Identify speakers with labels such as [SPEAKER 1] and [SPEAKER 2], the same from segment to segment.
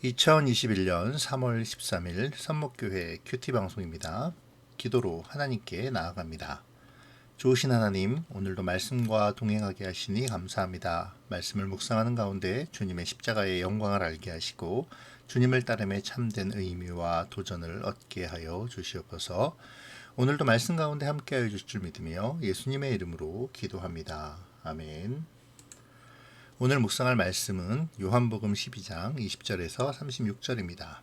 [SPEAKER 1] 2021년 3월 13일 선목교회 큐티 방송입니다. 기도로 하나님께 나아갑니다. 좋으신 하나님, 오늘도 말씀과 동행하게 하시니 감사합니다. 말씀을 묵상하는 가운데 주님의 십자가의 영광을 알게 하시고 주님을 따름에 참된 의미와 도전을 얻게 하여 주시옵소서. 오늘도 말씀 가운데 함께하여 주실 줄 믿으며 예수님의 이름으로 기도합니다. 아멘. 오늘 묵상할 말씀은 요한복음 12장 20절에서 36절입니다.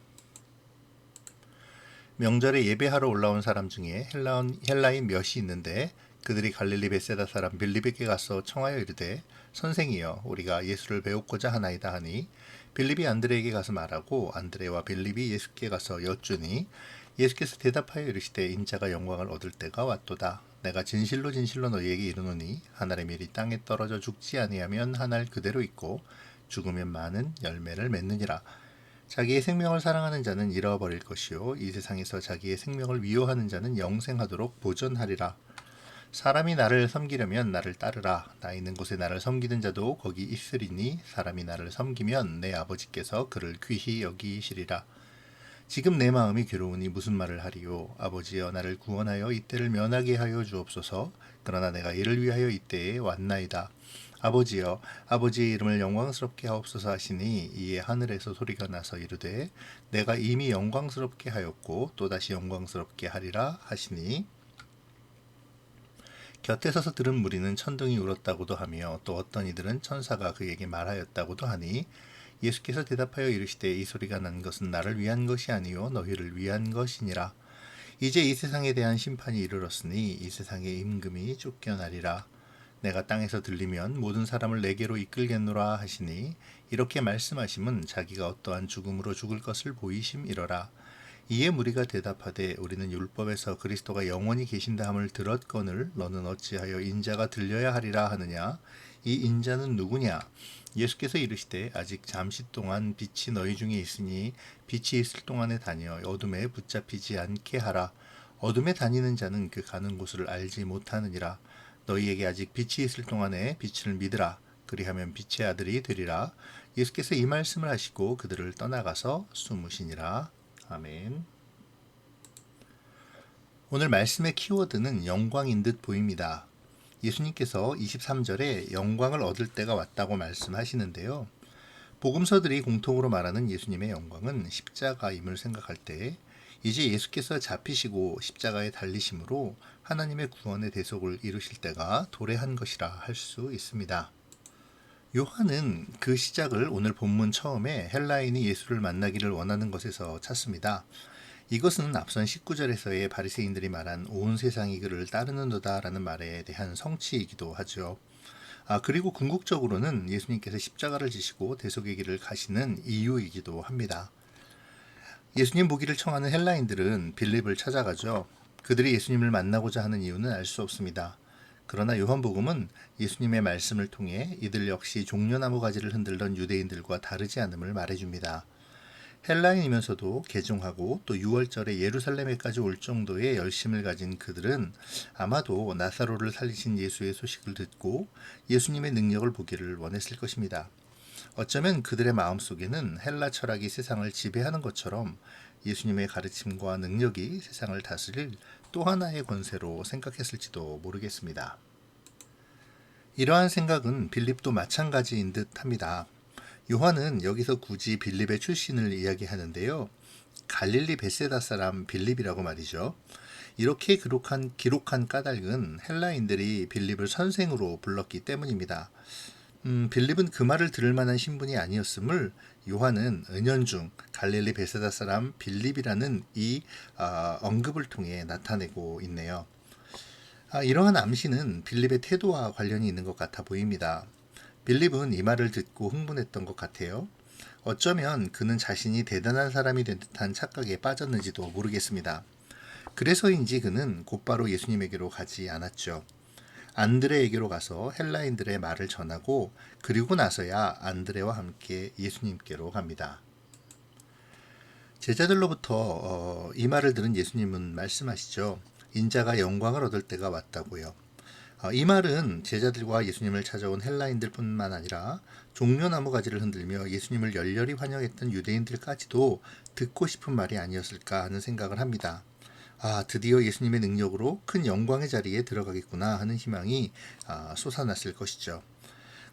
[SPEAKER 1] 명절에 예배하러 올라온 사람 중에 헬라인 몇이 있는데 그들이 갈릴리 벳세다 사람 빌립에게 가서 청하여 이르되 선생이여 우리가 예수를 배우고자 하나이다 하니 빌립이 안드레에게 가서 말하고 안드레와 빌립이 예수께 가서 여쭈니 예수께서 대답하여 이르시되 인자가 영광을 얻을 때가 왔도다. 내가 진실로 진실로 너희에게 이르노니 한 알의 밀이 땅에 떨어져 죽지 아니하면 한 알 그대로 있고 죽으면 많은 열매를 맺느니라. 자기의 생명을 사랑하는 자는 잃어버릴 것이요 이 세상에서 자기의 생명을 미워하는 자는 영생하도록 보존하리라. 사람이 나를 섬기려면 나를 따르라. 나 있는 곳에 나를 섬기는 자도 거기 있으리니 사람이 나를 섬기면 내 아버지께서 그를 귀히 여기시리라. 지금 내 마음이 괴로우니 무슨 말을 하리요. 아버지여 나를 구원하여 이때를 면하게 하여 주옵소서. 그러나 내가 이를 위하여 이때에 왔나이다. 아버지여 아버지의 이름을 영광스럽게 하옵소서 하시니 이에 하늘에서 소리가 나서 이르되 내가 이미 영광스럽게 하였고 또다시 영광스럽게 하리라 하시니 곁에 서서 들은 무리는 천둥이 울었다고도 하며 또 어떤 이들은 천사가 그에게 말하였다고도 하니 예수께서 대답하여 이르시되 이 소리가 난 것은 나를 위한 것이 아니요 너희를 위한 것이니라. 이제 이 세상에 대한 심판이 이르렀으니 이 세상의 임금이 쫓겨나리라. 내가 땅에서 들리면 모든 사람을 내게로 이끌겠노라 하시니 이렇게 말씀하심은 자기가 어떠한 죽음으로 죽을 것을 보이심이러라. 이에 무리가 대답하되 우리는 율법에서 그리스도가 영원히 계신다 함을 들었거늘 너는 어찌하여 인자가 들려야 하리라 하느냐. 이 인자는 누구냐. 예수께서 이르시되 아직 잠시 동안 빛이 너희 중에 있으니 빛이 있을 동안에 다녀 어둠에 붙잡히지 않게 하라. 어둠에 다니는 자는 그 가는 곳을 알지 못하느니라. 너희에게 아직 빛이 있을 동안에 빛을 믿으라. 그리하면 빛의 아들이 되리라. 예수께서 이 말씀을 하시고 그들을 떠나가서 숨으시니라. 아멘. 오늘 말씀의 키워드는 영광인 듯 보입니다. 예수님께서 23절에 영광을 얻을 때가 왔다고 말씀하시는데요. 복음서들이 공통으로 말하는 예수님의 영광은 십자가임을 생각할 때 이제 예수께서 잡히시고 십자가에 달리심으로 하나님의 구원의 대속을 이루실 때가 도래한 것이라 할 수 있습니다. 요한은 그 시작을 오늘 본문 처음에 헬라인이 예수를 만나기를 원하는 것에서 찾습니다. 이것은 앞선 19절에서의 바리새인들이 말한 온 세상이 그를 따르는도다 라는 말에 대한 성취이기도 하죠. 그리고 궁극적으로는 예수님께서 십자가를 지시고 대속의 길을 가시는 이유이기도 합니다. 예수님 보기를 청하는 헬라인들은 빌립을 찾아가죠. 그들이 예수님을 만나고자 하는 이유는 알 수 없습니다. 그러나 요한복음은 예수님의 말씀을 통해 이들 역시 종려나무 가지를 흔들던 유대인들과 다르지 않음을 말해줍니다. 헬라인이면서도 개종하고 또 6월절에 예루살렘에까지 올 정도의 열심을 가진 그들은 아마도 나사로를 살리신 예수의 소식을 듣고 예수님의 능력을 보기를 원했을 것입니다. 어쩌면 그들의 마음속에는 헬라 철학이 세상을 지배하는 것처럼 예수님의 가르침과 능력이 세상을 다스릴 또 하나의 권세로 생각했을지도 모르겠습니다. 이러한 생각은 빌립도 마찬가지인 듯 합니다. 요한은 여기서 굳이 빌립의 출신을 이야기하는데요. 갈릴리 벳세다 사람 빌립이라고 말이죠. 이렇게 기록한 까닭은 헬라인들이 빌립을 선생으로 불렀기 때문입니다. 빌립은 그 말을 들을 만한 신분이 아니었음을 요한은 은연중 갈릴리 벳세다 사람 빌립이라는 이 언급을 통해 나타내고 있네요. 이러한 암시는 빌립의 태도와 관련이 있는 것 같아 보입니다. 빌립은 이 말을 듣고 흥분했던 것 같아요. 어쩌면 그는 자신이 대단한 사람이 된 듯한 착각에 빠졌는지도 모르겠습니다. 그래서인지 그는 곧바로 예수님에게로 가지 않았죠. 안드레에게로 가서 헬라인들의 말을 전하고 그리고 나서야 안드레와 함께 예수님께로 갑니다. 제자들로부터 이 말을 들은 예수님은 말씀하시죠. 인자가 영광을 얻을 때가 왔다고요. 이 말은 제자들과 예수님을 찾아온 헬라인들뿐만 아니라 종려나무 가지를 흔들며 예수님을 열렬히 환영했던 유대인들까지도 듣고 싶은 말이 아니었을까 하는 생각을 합니다. 드디어 예수님의 능력으로 큰 영광의 자리에 들어가겠구나 하는 희망이 솟아났을 것이죠.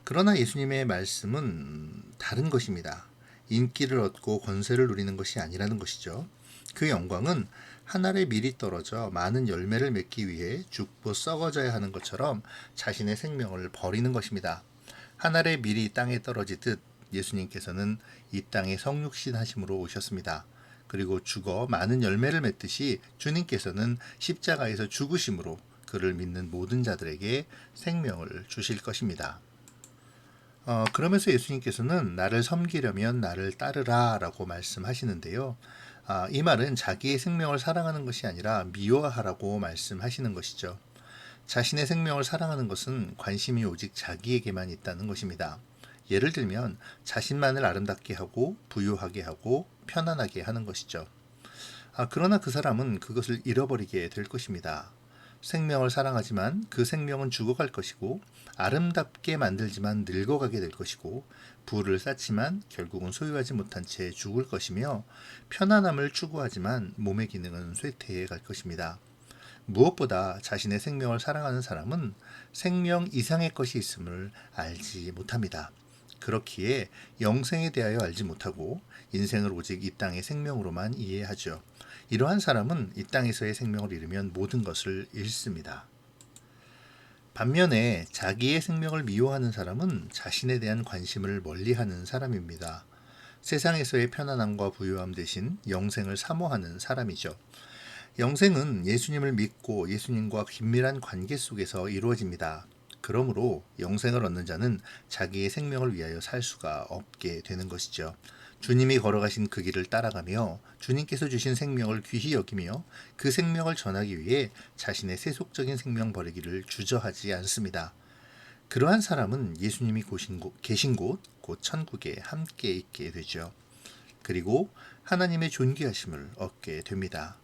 [SPEAKER 1] 그러나 예수님의 말씀은 다른 것입니다. 인기를 얻고 권세를 누리는 것이 아니라는 것이죠. 그 영광은 하늘에 밀이 떨어져 많은 열매를 맺기 위해 죽고 썩어져야 하는 것처럼 자신의 생명을 버리는 것입니다. 하늘의 밀이 땅에 떨어지듯 예수님께서는 이 땅에 성육신 하심으로 오셨습니다. 그리고 죽어 많은 열매를 맺듯이 주님께서는 십자가에서 죽으심으로 그를 믿는 모든 자들에게 생명을 주실 것입니다. 그러면서 예수님께서는 나를 섬기려면 나를 따르라 라고 말씀하시는데요. 이 말은 자기의 생명을 사랑하는 것이 아니라 미워하라고 말씀하시는 것이죠. 자신의 생명을 사랑하는 것은 관심이 오직 자기에게만 있다는 것입니다. 예를 들면 자신만을 아름답게 하고 부유하게 하고 편안하게 하는 것이죠. 그러나 그 사람은 그것을 잃어버리게 될 것입니다. 생명을 사랑하지만 그 생명은 죽어갈 것이고 아름답게 만들지만 늙어가게 될 것이고 부를 쌓지만 결국은 소유하지 못한 채 죽을 것이며 편안함을 추구하지만 몸의 기능은 쇠퇴해 갈 것입니다. 무엇보다 자신의 생명을 사랑하는 사람은 생명 이상의 것이 있음을 알지 못합니다. 그렇기에 영생에 대하여 알지 못하고 인생을 오직 이 땅의 생명으로만 이해하죠. 이러한 사람은 이 땅에서의 생명을 잃으면 모든 것을 잃습니다. 반면에 자기의 생명을 미워하는 사람은 자신에 대한 관심을 멀리하는 사람입니다. 세상에서의 편안함과 부유함 대신 영생을 사모하는 사람이죠. 영생은 예수님을 믿고 예수님과 긴밀한 관계 속에서 이루어집니다. 그러므로 영생을 얻는 자는 자기의 생명을 위하여 살 수가 없게 되는 것이죠. 주님이 걸어가신 그 길을 따라가며 주님께서 주신 생명을 귀히 여기며 그 생명을 전하기 위해 자신의 세속적인 생명 버리기를 주저하지 않습니다. 그러한 사람은 예수님이 계신 곳, 곧 천국에 함께 있게 되죠. 그리고 하나님의 존귀하심을 얻게 됩니다.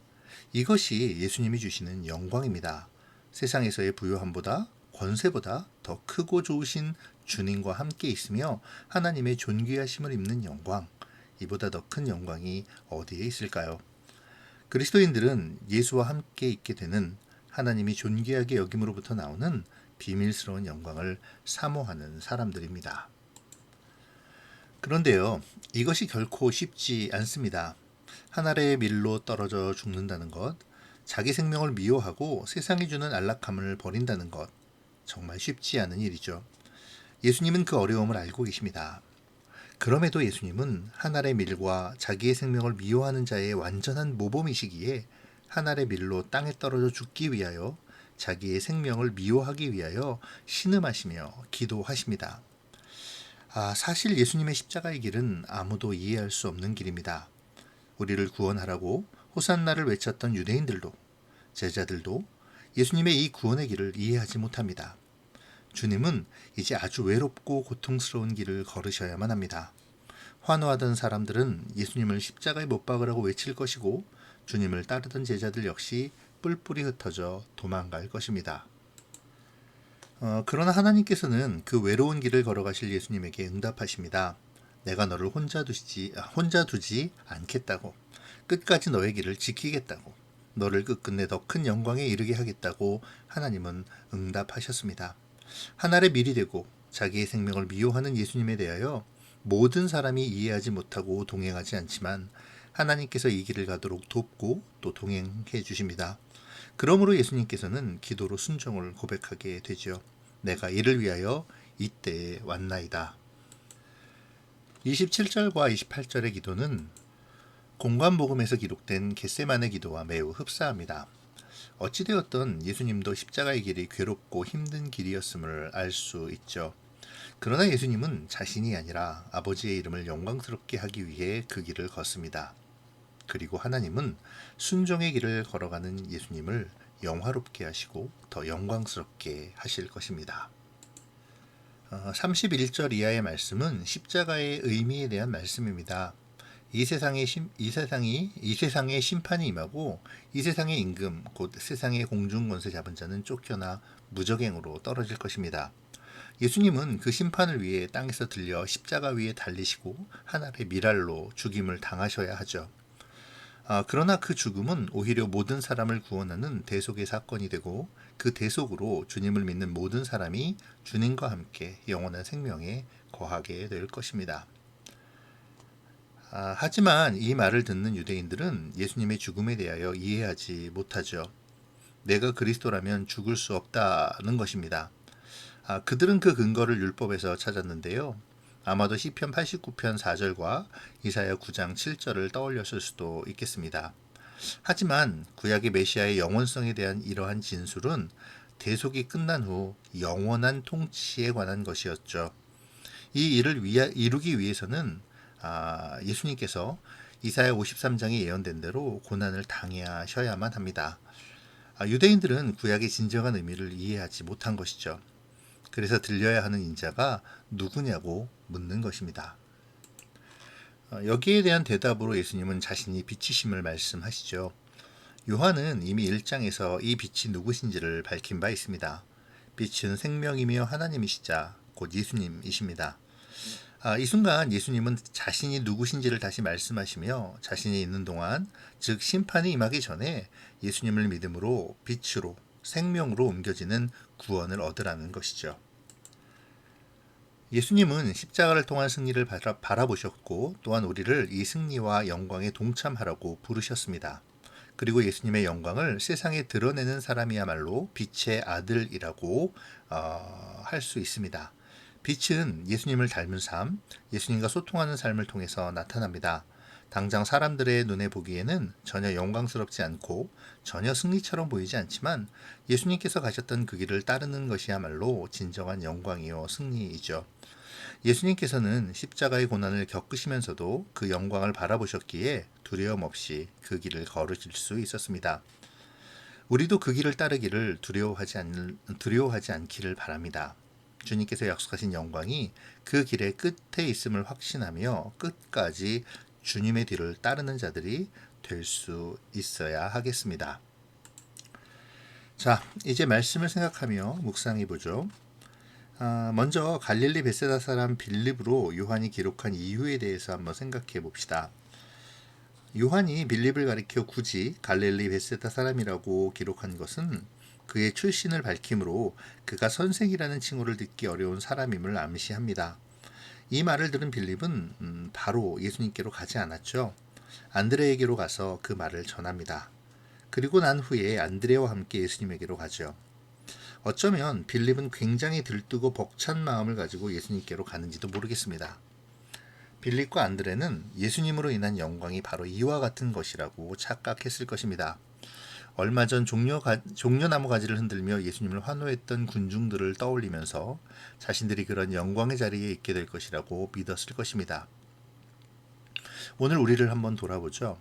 [SPEAKER 1] 이것이 예수님이 주시는 영광입니다. 세상에서의 부요함보다 권세보다 더 크고 좋으신 주님과 함께 있으며 하나님의 존귀하심을 입는 영광, 이보다 더 큰 영광이 어디에 있을까요? 그리스도인들은 예수와 함께 있게 되는 하나님이 존귀하게 여김으로부터 나오는 비밀스러운 영광을 사모하는 사람들입니다. 그런데요, 이것이 결코 쉽지 않습니다. 하늘의 밀로 떨어져 죽는다는 것, 자기 생명을 미워하고 세상이 주는 안락함을 버린다는 것, 정말 쉽지 않은 일이죠. 예수님은 그 어려움을 알고 계십니다. 그럼에도 예수님은 하늘의 밀과 자기의 생명을 미워하는 자의 완전한 모범이시기에 하늘의 밀로 땅에 떨어져 죽기 위하여 자기의 생명을 미워하기 위하여 신음하시며 기도하십니다. 사실 예수님의 십자가의 길은 아무도 이해할 수 없는 길입니다. 우리를 구원하라고 호산나를 외쳤던 유대인들도 제자들도 예수님의 이 구원의 길을 이해하지 못합니다. 주님은 이제 아주 외롭고 고통스러운 길을 걸으셔야만 합니다. 환호하던 사람들은 예수님을 십자가에 못 박으라고 외칠 것이고 주님을 따르던 제자들 역시 뿔뿔이 흩어져 도망갈 것입니다. 그러나 하나님께서는 그 외로운 길을 걸어가실 예수님에게 응답하십니다. 내가 너를 혼자 두지 않겠다고, 끝까지 너의 길을 지키겠다고, 너를 끝끝내 더 큰 영광에 이르게 하겠다고 하나님은 응답하셨습니다. 하늘의 밀이 되고 자기의 생명을 미워하는 예수님에 대하여 모든 사람이 이해하지 못하고 동행하지 않지만 하나님께서 이 길을 가도록 돕고 또 동행해 주십니다. 그러므로 예수님께서는 기도로 순종을 고백하게 되죠. 내가 이를 위하여 이때에 왔나이다. 27절과 28절의 기도는 공관복음에서 기록된 겟세마네 기도와 매우 흡사합니다. 어찌되었든 예수님도 십자가의 길이 괴롭고 힘든 길이었음을 알 수 있죠. 그러나 예수님은 자신이 아니라 아버지의 이름을 영광스럽게 하기 위해 그 길을 걷습니다. 그리고 하나님은 순종의 길을 걸어가는 예수님을 영화롭게 하시고 더 영광스럽게 하실 것입니다. 31절 이하의 말씀은 십자가의 의미에 대한 말씀입니다. 이 세상의 심판이 임하고 이 세상의 임금 곧 세상의 공중 권세 잡은 자는 쫓겨나 무적행으로 떨어질 것입니다. 예수님은 그 심판을 위해 땅에서 들려 십자가 위에 달리시고 하늘의 미랄로 죽임을 당하셔야 하죠. 그러나 그 죽음은 오히려 모든 사람을 구원하는 대속의 사건이 되고 그 대속으로 주님을 믿는 모든 사람이 주님과 함께 영원한 생명에 거하게 될 것입니다. 하지만 이 말을 듣는 유대인들은 예수님의 죽음에 대하여 이해하지 못하죠. 내가 그리스도라면 죽을 수 없다는 것입니다. 그들은 그 근거를 율법에서 찾았는데요. 아마도 시편 89편 4절과 이사야 9장 7절을 떠올렸을 수도 있겠습니다. 하지만 구약의 메시아의 영원성에 대한 이러한 진술은 대속이 끝난 후 영원한 통치에 관한 것이었죠. 이 일을 이루기 위해서는 예수님께서 이사야 53장에 예언된 대로 고난을 당하셔야만 합니다. 유대인들은 구약의 진정한 의미를 이해하지 못한 것이죠. 그래서 들려야 하는 인자가 누구냐고 묻는 것입니다. 여기에 대한 대답으로 예수님은 자신이 빛이심을 말씀하시죠. 요한은 이미 1장에서 이 빛이 누구신지를 밝힌 바 있습니다. 빛은 생명이며 하나님이시자 곧 예수님이십니다. 이 순간 예수님은 자신이 누구신지를 다시 말씀하시며 자신이 있는 동안, 즉 심판이 임하기 전에 예수님을 믿음으로 빛으로 생명으로 옮겨지는 구원을 얻으라는 것이죠. 예수님은 십자가를 통한 승리를 바라보셨고 또한 우리를 이 승리와 영광에 동참하라고 부르셨습니다. 그리고 예수님의 영광을 세상에 드러내는 사람이야말로 빛의 아들이라고 할 수 있습니다. 빛은 예수님을 닮은 삶, 예수님과 소통하는 삶을 통해서 나타납니다. 당장 사람들의 눈에 보기에는 전혀 영광스럽지 않고 전혀 승리처럼 보이지 않지만 예수님께서 가셨던 그 길을 따르는 것이야말로 진정한 영광이요 승리이죠. 예수님께서는 십자가의 고난을 겪으시면서도 그 영광을 바라보셨기에 두려움 없이 그 길을 걸으실 수 있었습니다. 우리도 그 길을 따르기를 두려워하지 않기를 바랍니다. 주님께서 약속하신 영광이 그 길의 끝에 있음을 확신하며 끝까지 주님의 뒤를 따르는 자들이 될 수 있어야 하겠습니다. 자, 이제 말씀을 생각하며 묵상해 보죠. 먼저 갈릴리 벳세다 사람 빌립으로 요한이 기록한 이유에 대해서 한번 생각해 봅시다. 요한이 빌립을 가리켜 굳이 갈릴리 벳세다 사람이라고 기록한 것은 그의 출신을 밝힘으로 그가 선생이라는 칭호를 듣기 어려운 사람임을 암시합니다. 이 말을 들은 빌립은 바로 예수님께로 가지 않았죠. 안드레에게로 가서 그 말을 전합니다. 그리고 난 후에 안드레와 함께 예수님에게로 가죠. 어쩌면 빌립은 굉장히 들뜨고 벅찬 마음을 가지고 예수님께로 가는지도 모르겠습니다. 빌립과 안드레는 예수님으로 인한 영광이 바로 이와 같은 것이라고 착각했을 것입니다. 얼마 전 종려나무 가지를 흔들며 예수님을 환호했던 군중들을 떠올리면서 자신들이 그런 영광의 자리에 있게 될 것이라고 믿었을 것입니다. 오늘 우리를 한번 돌아보죠.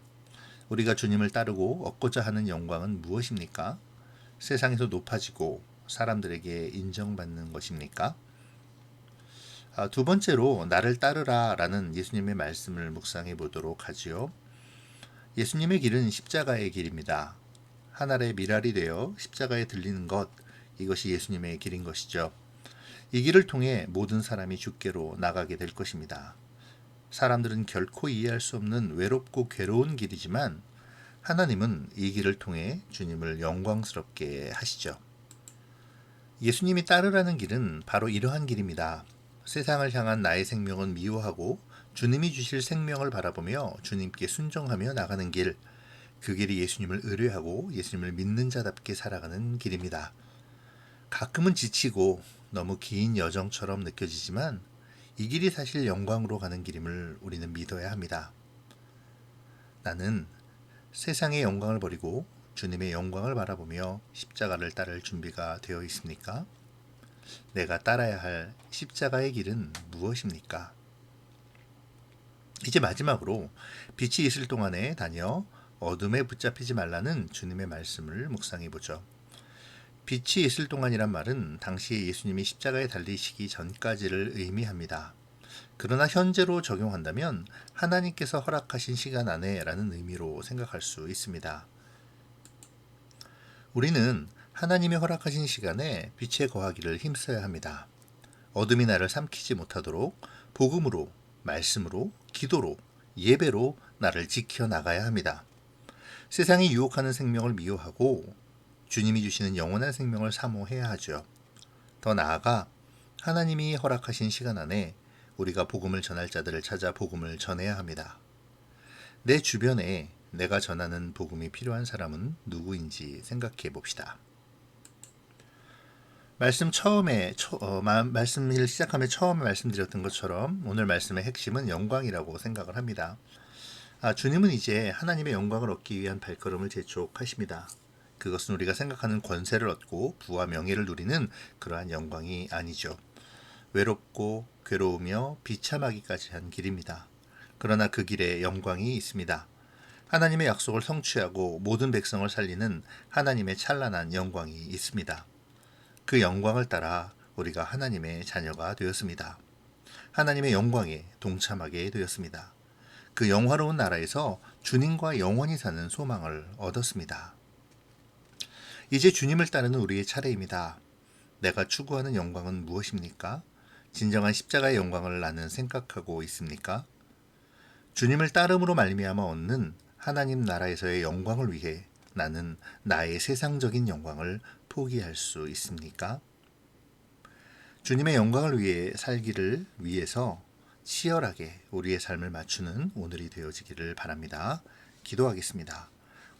[SPEAKER 1] 우리가 주님을 따르고 얻고자 하는 영광은 무엇입니까? 세상에서 높아지고 사람들에게 인정받는 것입니까? 두 번째로 나를 따르라 라는 예수님의 말씀을 묵상해 보도록 하지요. 예수님의 길은 십자가의 길입니다. 하늘의 미랄이 되어 십자가에 들리는 것, 이것이 예수님의 길인 것이죠. 이 길을 통해 모든 사람이 주께로 나가게 될 것입니다. 사람들은 결코 이해할 수 없는 외롭고 괴로운 길이지만 하나님은 이 길을 통해 주님을 영광스럽게 하시죠. 예수님이 따르라는 길은 바로 이러한 길입니다. 세상을 향한 나의 생명은 미워하고 주님이 주실 생명을 바라보며 주님께 순종하며 나가는 길, 그 길이 예수님을 의뢰하고 예수님을 믿는 자답게 살아가는 길입니다. 가끔은 지치고 너무 긴 여정처럼 느껴지지만 이 길이 사실 영광으로 가는 길임을 우리는 믿어야 합니다. 나는 세상의 영광을 버리고 주님의 영광을 바라보며 십자가를 따를 준비가 되어 있습니까? 내가 따라야 할 십자가의 길은 무엇입니까? 이제 마지막으로 빛이 있을 동안에 다녀 어둠에 붙잡히지 말라는 주님의 말씀을 묵상해 보죠. 빛이 있을 동안이란 말은 당시 예수님이 십자가에 달리시기 전까지를 의미합니다. 그러나 현재로 적용한다면 하나님께서 허락하신 시간 안에라는 의미로 생각할 수 있습니다. 우리는 하나님이 허락하신 시간에 빛에 거하기를 힘써야 합니다. 어둠이 나를 삼키지 못하도록 복음으로, 말씀으로, 기도로, 예배로 나를 지켜나가야 합니다. 세상이 유혹하는 생명을 미워하고 주님이 주시는 영원한 생명을 사모해야 하죠. 더 나아가 하나님이 허락하신 시간 안에 우리가 복음을 전할 자들을 찾아 복음을 전해야 합니다. 내 주변에 내가 전하는 복음이 필요한 사람은 누구인지 생각해 봅시다. 말씀을 시작하며 처음에 말씀드렸던 것처럼 오늘 말씀의 핵심은 영광이라고 생각을 합니다. 주님은 이제 하나님의 영광을 얻기 위한 발걸음을 재촉하십니다. 그것은 우리가 생각하는 권세를 얻고 부와 명예를 누리는 그러한 영광이 아니죠. 외롭고 괴로우며 비참하기까지 한 길입니다. 그러나 그 길에 영광이 있습니다. 하나님의 약속을 성취하고 모든 백성을 살리는 하나님의 찬란한 영광이 있습니다. 그 영광을 따라 우리가 하나님의 자녀가 되었습니다. 하나님의 영광에 동참하게 되었습니다. 그 영화로운 나라에서 주님과 영원히 사는 소망을 얻었습니다. 이제 주님을 따르는 우리의 차례입니다. 내가 추구하는 영광은 무엇입니까? 진정한 십자가의 영광을 나는 생각하고 있습니까? 주님을 따름으로 말미암아 얻는 하나님 나라에서의 영광을 위해 나는 나의 세상적인 영광을 포기할 수 있습니까? 주님의 영광을 위해 살기를 위해서 치열하게 우리의 삶을 맞추는 오늘이 되어지기를 바랍니다. 기도하겠습니다.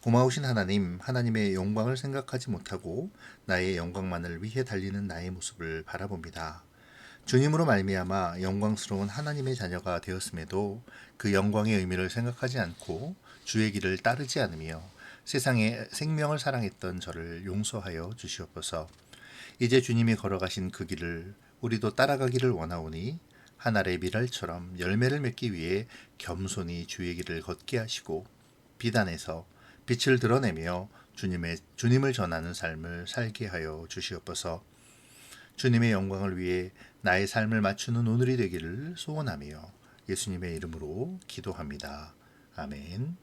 [SPEAKER 1] 고마우신 하나님, 하나님의 영광을 생각하지 못하고 나의 영광만을 위해 달리는 나의 모습을 바라봅니다. 주님으로 말미암아 영광스러운 하나님의 자녀가 되었음에도 그 영광의 의미를 생각하지 않고 주의 길을 따르지 않으며 세상에 생명을 사랑했던 저를 용서하여 주시옵소서. 이제 주님이 걸어가신 그 길을 우리도 따라가기를 원하오니 한 알의 밀알처럼 열매를 맺기 위해 겸손히 주의 길을 걷게 하시고 비단에서 빛을 드러내며 주님을 전하는 삶을 살게 하여 주시옵소서. 주님의 영광을 위해 나의 삶을 맞추는 오늘이 되기를 소원하며 예수님의 이름으로 기도합니다. 아멘.